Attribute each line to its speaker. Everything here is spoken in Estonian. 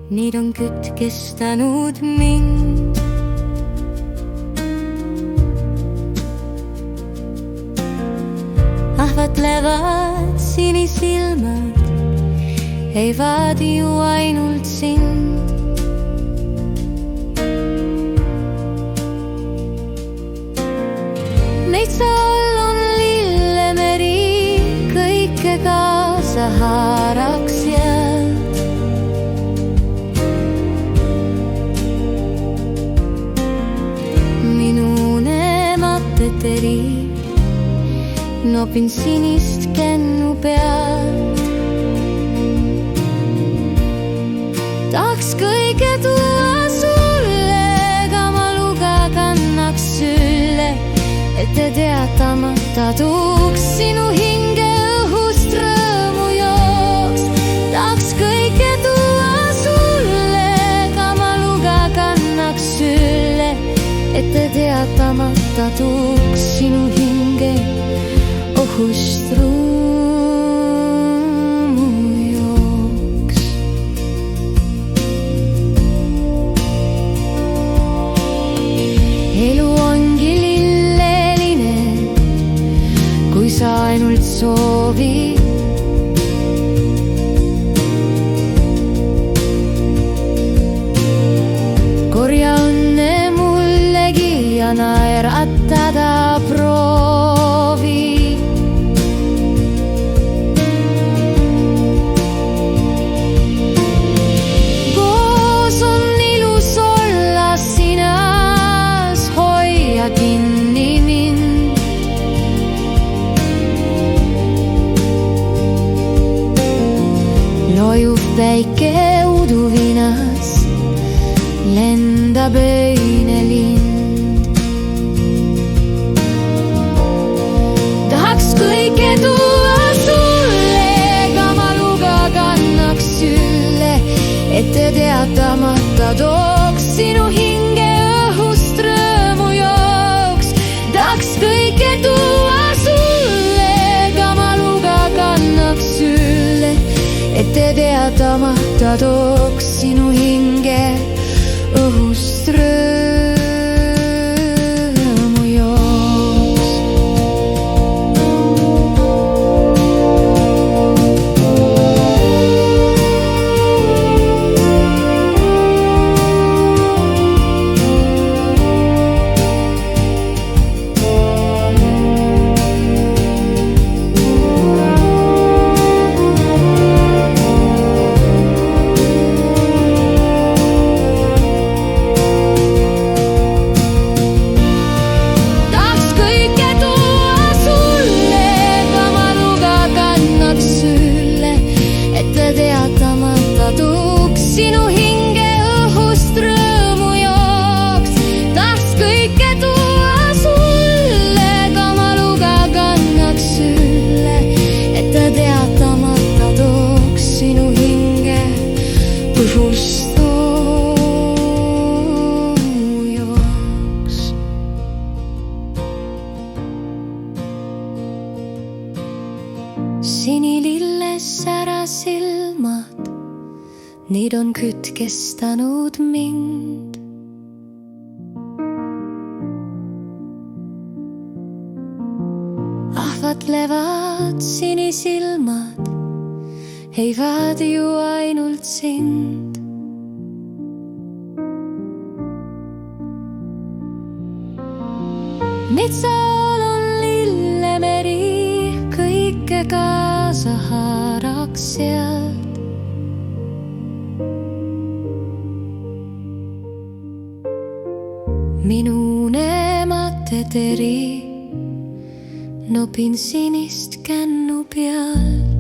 Speaker 1: Need on kütkestanud mind. Ahvatlevad sinisilmad, ei vaadi ju ainult sind. Neitsa all on lillemeri, kõike kaasa haaraks jääd. Minu neemateteri nopin sinist kennu peal. Tahaks kõige tuua sulle, ega ma luga kannaks sülle, et te teatamata tuuks sinu hinge õhust rõõmu jooks. Tahaks kõige tuua sulle, ega ma luga kannaks sülle, et te teatamata tuuks sinu hinge õhust rõõmu jooks. Elu ongi lilleline, kui sa ainult soovid. Korja õnne mullegi ja naeratada proovi. Koos on ilus olla sinas, hoia kinni mind. Lojuv päike uduvinas, lendab öine lind. Tahaks kõike tuua sulle, ega ma luga kannaks sülle, et te teatamata tooks sinu hinge õhust rõõmu jooks. Tahaks kõike tuua sulle, ega ma luga kannaks sülle, et te teatamata tooks sinu hinge õhust rõõmu jooks. Sinu hinge õhust rõõmu jooks. Tahaks kõike tuua sulle, ega ma luga kannaks sülle, et ta teatamata tooks sinu hinge õhust rõõmu jooks. Sinililles särasilmad, need on kütkestanud mind. Ahvatlevad sinisilmad, ei vaadi ju ainult sind. Neitsa all on lillemeri, kõike kaasa haaraks jääd. Minu neemateteri nopin sinist kännu peal.